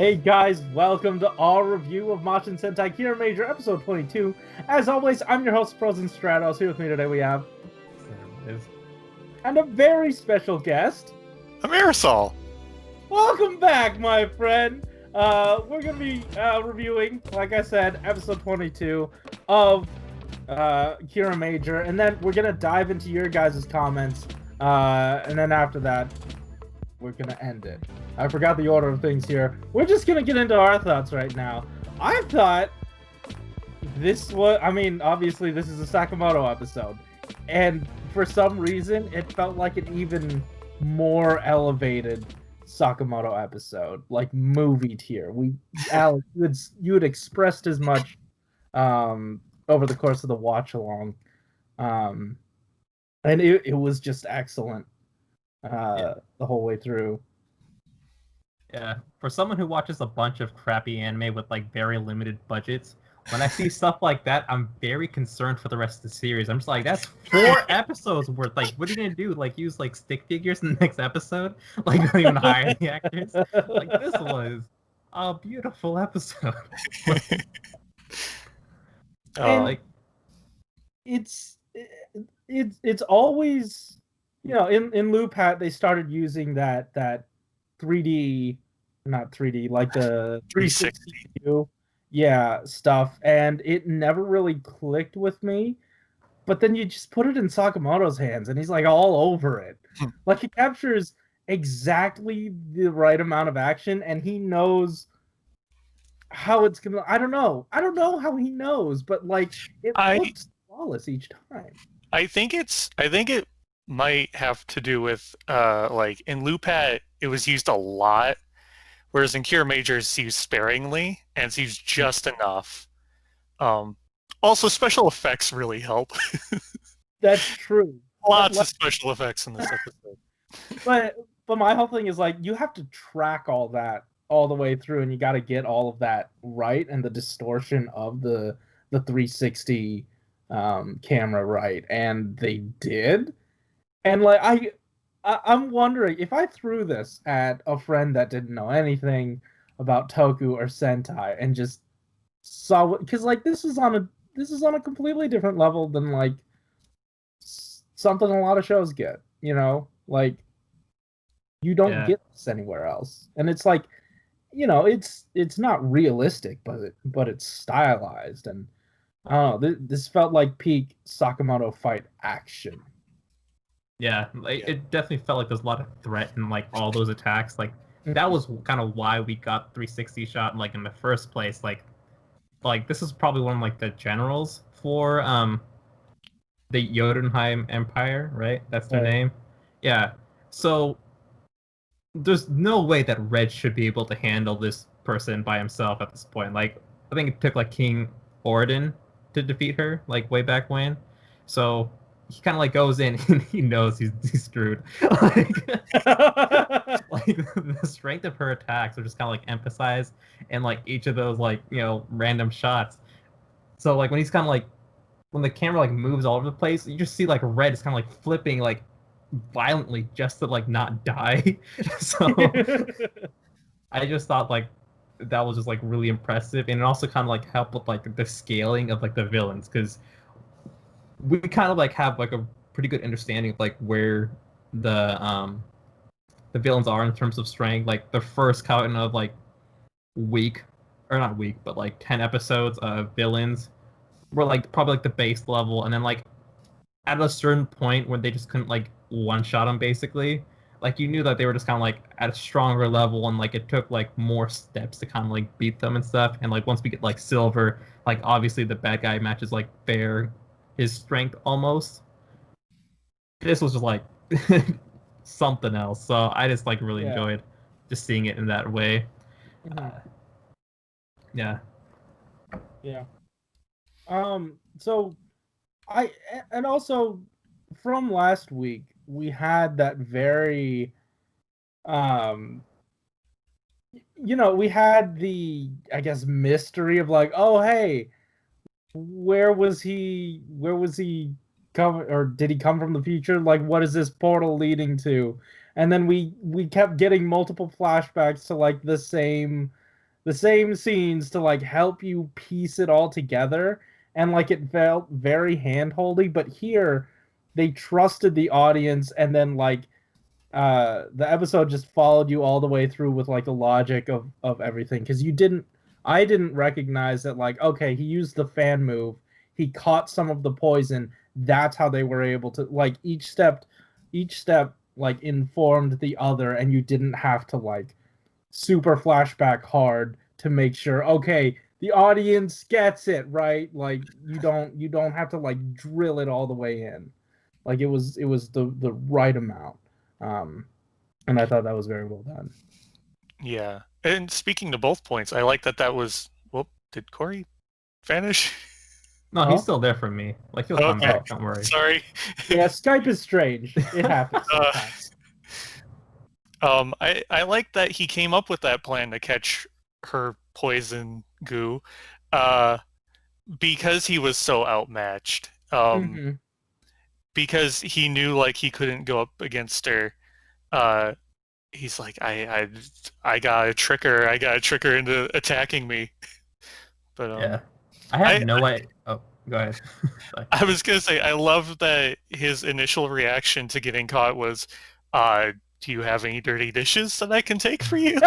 Hey guys, welcome to our review of Mashin Sentai Kiramager episode 22. As always, I'm your host, Frozen Stratos. Here with me today we have Cinder Blaze. and a very special guest. I'm Aerosol. Welcome back, my friend. We're gonna be reviewing, like I said, episode 22 of Kiramager, and then we're gonna dive into your guys' comments, and then after that, we're gonna end it. I forgot the order of things here. We're just gonna get into our thoughts right now. I thought this was, obviously this is a Sakamoto episode, and for some reason it felt like an even more elevated Sakamoto episode, like movie tier. Alex, you had expressed as much over the course of the watch along, and it was just excellent the whole way through. Yeah, for someone who watches a bunch of crappy anime with like very limited budgets, when I see stuff like that, I'm very concerned for the rest of the series. I'm just like, that's 4 episodes worth. Like, what are you gonna do? Like, use like stick figures in the next episode? Like, not even hire the actors? Like, this was a beautiful episode. Like, it's always, in Loop-Hat they started using that 3D, not 3D, like the 360 stuff, and it never really clicked with me. But then you just put it in Sakamoto's hands and he's like all over it. Like, he captures exactly the right amount of action, and he knows how it's gonna. I don't know how he knows, but like, it looks flawless each time. I think it might have to do with like in Loop-Hat it was used a lot, whereas in Kiramager it's used sparingly and it's used just enough. Also, special effects really help. That's true. Lots of special effects in this episode. But my whole thing is, like, you have to track all that all the way through, and you got to get all of that right, and the distortion of the 360 camera right, and they did. And like, I'm wondering if I threw this at a friend that didn't know anything about Toku or Sentai and just saw, because like this is on a completely different level than like something a lot of shows get. Like, you don't get this anywhere else, and it's like, it's not realistic, but it's stylized, and I don't know. This felt like peak Sakamoto fight action. Yeah, like, it definitely felt like there's a lot of threat in like all those attacks. Like, that was kind of why we got 360 shot like in the first place. Like this is probably one of like the generals for the Jotunheim Empire, right? That's their name. Yeah. So there's no way that Red should be able to handle this person by himself at this point. Like, I think it took like King Orden to defeat her, like way back when. So he kind of like goes in and he knows he's screwed. Like the strength of her attacks are just kind of like emphasized in like each of those like random shots. So like when he's kind of like, when the camera like moves all over the place, you just see like Red is kind of like flipping like violently just to like not die. So I just thought like that was just like really impressive, and it also kind of like helped with like the scaling of like the villains, because we kind of like have like a pretty good understanding of like where the villains are in terms of strength. Like the first count of like not weak, but like 10 episodes of villains were like probably like the base level, and then like at a certain point where they just couldn't like one shot them basically. Like, you knew that they were just kind of like at a stronger level, and like it took like more steps to kind of like beat them and stuff. And like once we get like Silver, like obviously the bad guy matches like his strength almost. This was just like something else. So I just like really enjoyed just seeing it in that way. Yeah. So and also from last week we had that very we had the, I guess, mystery of like, oh hey, where was he come, or did he come from the future? Like, what is this portal leading to? And then we kept getting multiple flashbacks to like the same the same scenes to like help you piece it all together, and like it felt very hand-holdy. But here, they trusted the audience, and then like the episode just followed you all the way through with like the logic of everything, because I didn't recognize that, like, okay, he used the fan move, he caught some of the poison, that's how they were able to, like, each step like informed the other, and you didn't have to like super flashback hard to make sure, okay, the audience gets it, right? Like you don't have to like drill it all the way in. Like it was the right amount. And I thought that was very well done. Yeah. And speaking to both points, I like that was. Whoop! Did Corey vanish? No, Huh? he's still there for me. Like he'll come Okay. back. Don't worry. Sorry. Yeah, Skype is strange. It happens sometimes. I like that he came up with that plan to catch her poison goo, because he was so outmatched. Mhm. Because he knew like he couldn't go up against her. He's like, I gotta trick her. I gotta trick her into attacking me. But Yeah, I have no idea. Oh, go ahead. Sorry. I was gonna say, I love that his initial reaction to getting caught was, do you have any dirty dishes that I can take for you?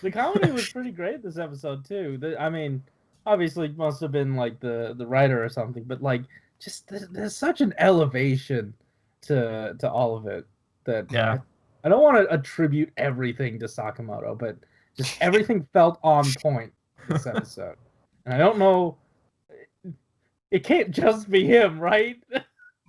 The comedy was pretty great this episode too. I mean, obviously, it must have been like the writer or something, but like, just there's such an elevation to all of it that Yeah. I don't want to attribute everything to Sakamoto, but just everything felt on point this episode. And I don't know, it can't just be him, right?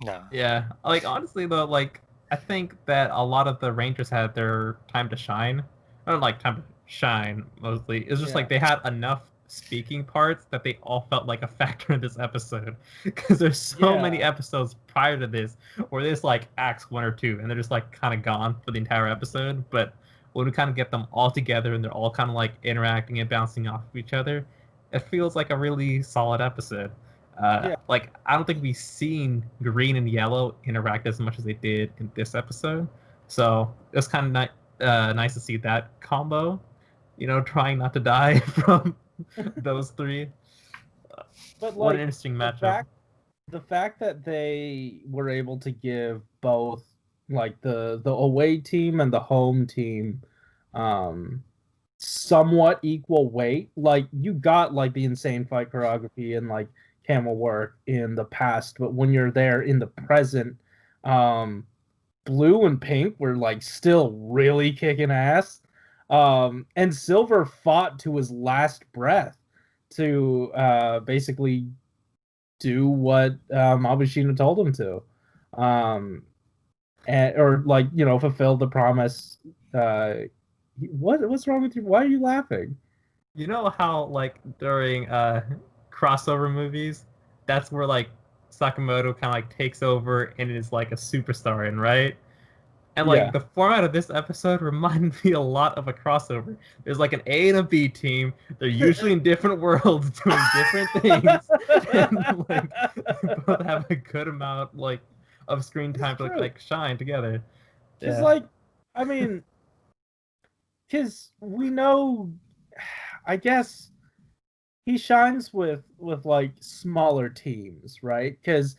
No. Yeah, like honestly though, like I think that a lot of the Rangers had their time to shine. I don't like time to shine mostly. It's just like they had enough speaking parts that they all felt like a factor in this episode. Because there's so many episodes prior to this where there's like acts 1 or 2 and they're just like kind of gone for the entire episode. But when we kind of get them all together and they're all kind of like interacting and bouncing off of each other, it feels like a really solid episode. Like I don't think we've seen green and yellow interact as much as they did in this episode, so it's kind of nice to see that combo. You know, trying not to die from those three. But What like an interesting matchup. the fact that they were able to give both like the away team and the home team um somewhat equal weight. Like you got like the insane fight choreography and like camel work in the past, but when you're there in the present, um blue and pink were like still really kicking ass. And Silver fought to his last breath to basically do what Abishina told him to. Or like, you know, fulfill the promise. What's wrong with you? Why are you laughing? You know how like during crossover movies, that's where like Sakamoto kind of like takes over and is like a superstar in, right? And like Yeah. the format of this episode reminded me a lot of a crossover. There's like an A and a B team. They're usually in different worlds doing different things, and like they both have a good amount like of screen time to like shine together. Because like, I mean, because we know, I guess he shines with like smaller teams, right? Because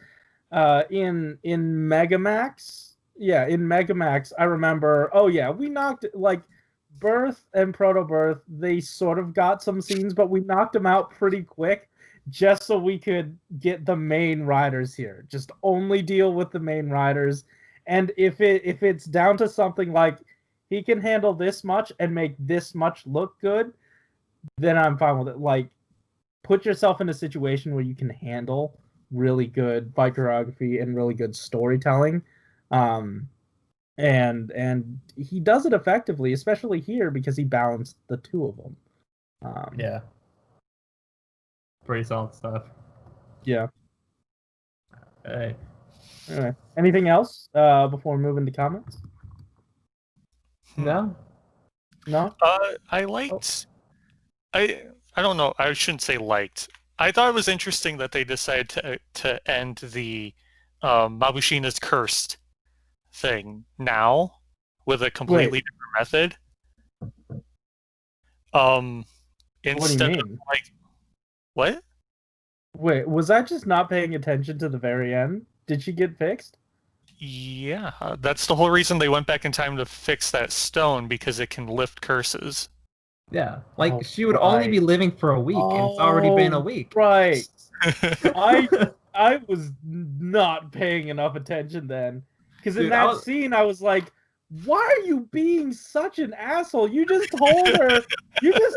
in Megamax, in Megamax, I remember. Oh yeah, we knocked like Birth and Proto Birth. They sort of got some scenes, but we knocked them out pretty quick, just so we could get the main riders here. Just only deal with the main riders, and if it's down to something like he can handle this much and make this much look good, then I'm fine with it. Like, put yourself in a situation where you can handle really good fight choreography and really good storytelling, and he does it effectively, especially here because he balanced the two of them. Yeah, pretty solid stuff. Yeah. Hey. Anyway, anything else before we move into comments? No. I liked. I don't know. I shouldn't say liked. I thought it was interesting that they decided to end the Mabushina's cursed thing now with a completely different method. Um, What do you instead of mean? like what? Wait, was I just not paying attention to the very end? Did she get fixed? Yeah, that's the whole reason they went back in time to fix that stone because it can lift curses. Yeah, like Oh, she would only right. be living for a week, and it's already been a Oh, week. right. I was not paying enough attention then. Because in Dude, I that was scene, I was like, why are you being such an asshole? You just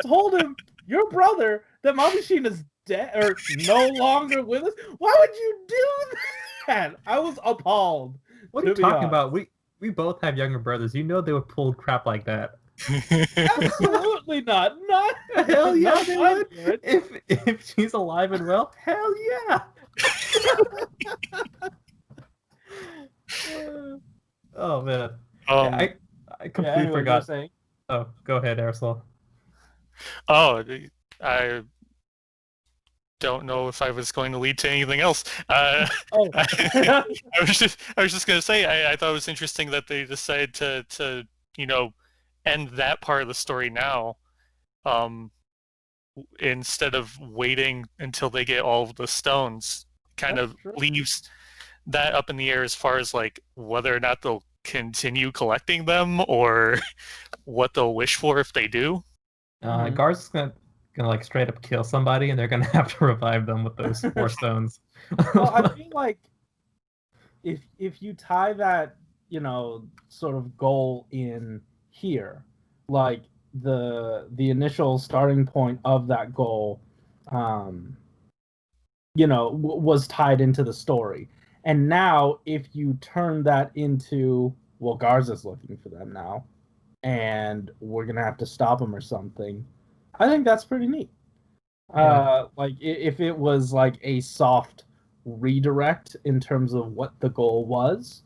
told him, your brother, that Mamashine is dead or no longer with us. Why would you do that? I was appalled, what are you to be talking honest. about? We both have younger brothers. You know they would pull crap like that. Absolutely not. Not, Hell yeah, not they my would. parents. If she's alive and well, hell yeah. Oh man. Yeah, um, I Yeah, completely anyways, you're forgot. saying. Oh, go ahead, Aerosol. oh, I don't know if I was going to lead to anything else. Oh. I, I was just gonna say I thought it was interesting that they decided to you know end that part of the story now, um, instead of waiting until they get all of the stones. Kind That's of true. leaves that up in the air as far as like whether or not they'll continue collecting them or what they'll wish for if they do. Mhm. Guard's gonna like straight up kill somebody, and they're gonna have to revive them with those four stones. Well, I feel like if you tie that, sort of goal in here, like the initial starting point of that goal, um, was tied into the story. And now if you turn that into, well, Garza's looking for them now, and we're gonna have to stop him or something. I think that's pretty neat. Yeah. Like if it was like a soft redirect in terms of what the goal was,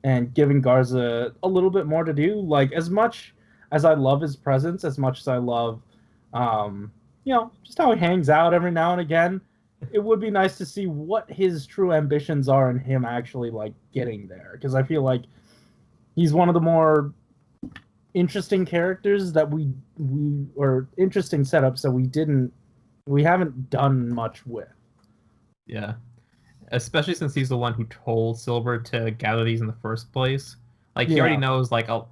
and giving Garza a little bit more to do. Like as much as I love his presence, as much as I love, just how he hangs out every now and again. It would be nice to see what his true ambitions are and him actually like getting there, because I feel like he's one of the more interesting characters that we or interesting setups that we haven't done much with. Yeah. Especially since he's the one who told Silver to gather these in the first place. Like he already Yeah. knows like a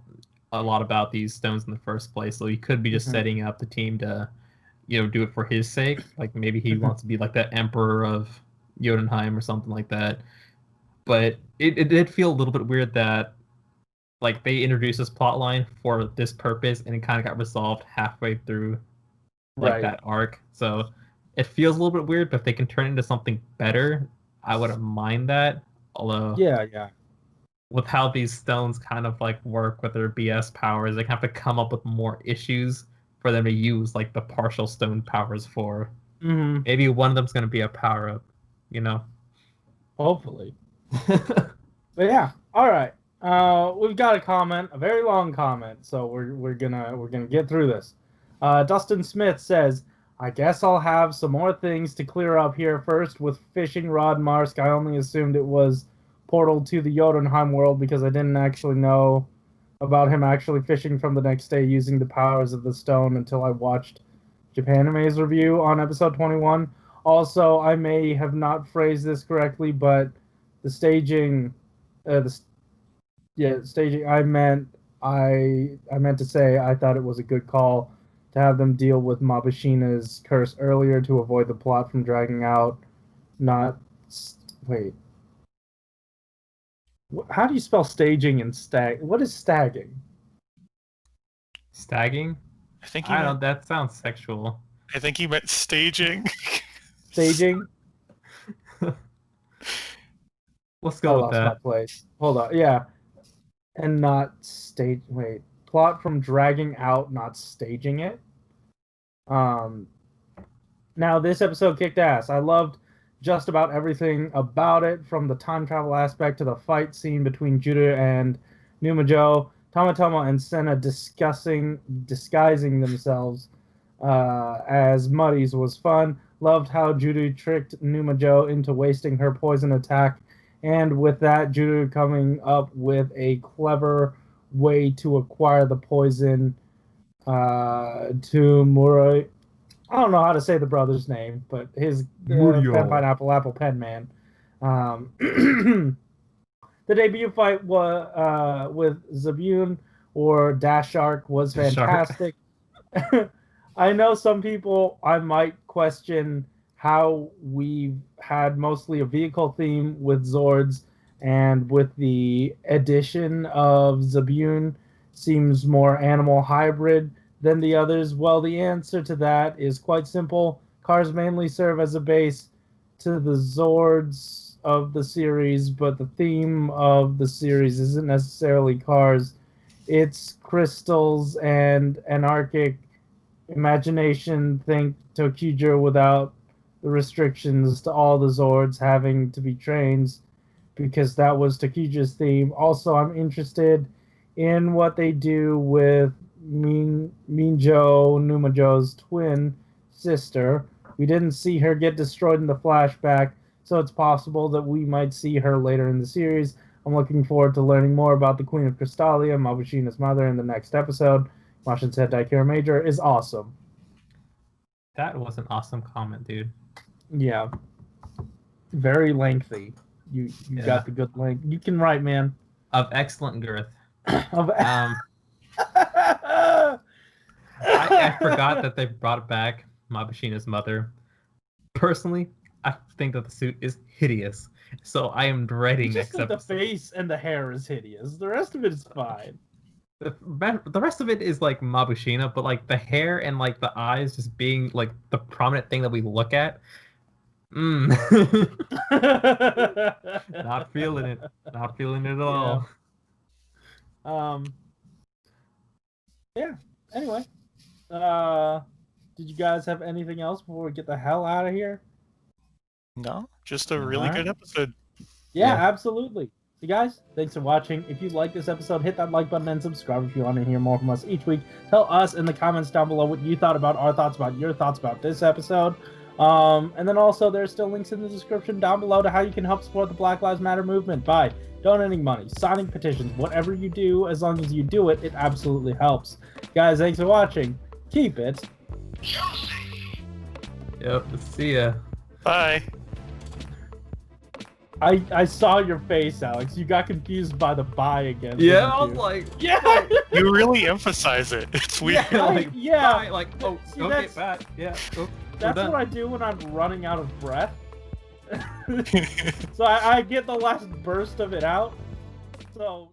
lot about these stones in the first place, so he could be just Mhm. setting up the team to, do it for his sake. Like maybe he Mhm. wants to be like the emperor of Jotunheim or something like that. But it did feel a little bit weird that like they introduced this plot line for this purpose and it kind of got resolved halfway through like Right. that arc. So it feels a little bit weird, but if they can turn it into something better, I wouldn't mind that. Although Yeah, yeah. with how these stones kind of like work with their BS powers, they have to come up with more issues for them to use like the partial stone powers for. Hmm. Maybe one of them's gonna be a power up, you know. Hopefully. But yeah. All right. We've got a comment, a very long comment, so we're gonna get through this. Dustin Smith says, "I guess I'll have some more things to clear up here first with fishing rod Marsk. I only assumed it was portal to the Jotunheim world because I didn't actually know about him actually fishing from the next day using the powers of the stone until I watched Japanime's review on episode 21. Also, I may have not phrased this correctly, but the staging, the yeah, staging. I meant to say I thought it was a good call to have them deal with Mabashina's curse earlier to avoid the plot from dragging out. Not wait. How do you spell staging and stag? What is stagging? Stagging? I think he I meant don't. That sounds sexual. I think he meant staging. Staging. Let's I go with lost my that. place. Hold on. Yeah, and not stage. Wait, plot from dragging out, not staging it. Um, Now, this episode kicked ass. I loved just about everything about it, from the time travel aspect to the fight scene between Judah and Numajo, Tamatoma and Senna disguising themselves as Muddies was fun. Loved how Judah tricked Numajo into wasting her poison attack, and with that, Judah coming up with a clever way to acquire the poison to Murray. I don't know how to say the brother's name, but his Pen Pineapple Apple Pen Man. The debut fight with Zabun or Dash Shark was fantastic. I know some people I might question how we've had mostly a vehicle theme with Zords, and with the addition of Zabun seems more animal hybrid than the others. Well, the answer to that is quite simple. Cars mainly serve as a base to the Zords of the series, but the theme of the series isn't necessarily cars. It's crystals and anarchic imagination. Think Tokuger without the restrictions to all the Zords having to be trains, because that was Tokuger's theme. Also, I'm interested in what they do with Minjo, Numajo's twin sister. We didn't see her get destroyed in the flashback, so it's possible that we might see her later in the series. I'm looking forward to learning more about the Queen of Crystalia, Mabushina's mother, in the next episode. Mashin Sentai Kiramager is awesome. That was an awesome comment, dude. Yeah. Very lengthy. You got the good length. You can write, man. Of excellent girth. I forgot that they brought back Mabushina's mother. Personally, I think that the suit is hideous. So I am dreading next episode. The face and the hair is hideous. The rest of it is fine. The rest of it is like Mabushina, but like the hair and like the eyes just being like the prominent thing that we look at. Not feeling it. Not feeling it at all. Yeah. Anyway, did you guys have anything else before we get the hell out of here? No, just a really good episode. Yeah, absolutely. So guys, thanks for watching. If you like this episode, hit that like button and subscribe if you want to hear more from us each week. Tell us in the comments down below what you thought about our thoughts about your thoughts about this episode. And then also there's still links in the description down below to how you can help support the Black Lives Matter movement by donating money, signing petitions, whatever you do, as long as you do it, it absolutely helps. Guys, thanks for watching. Keep it juicy. Yep, see ya. Bye. I saw your face, Alex. You got confused by the bye again. Yeah, I was like, yeah. You really emphasize it. It's weird. Yeah, like, yeah. bye, like, oh, See, okay, bye. Yeah. That's what I do when I'm running out of breath. So I get the last burst of it out. So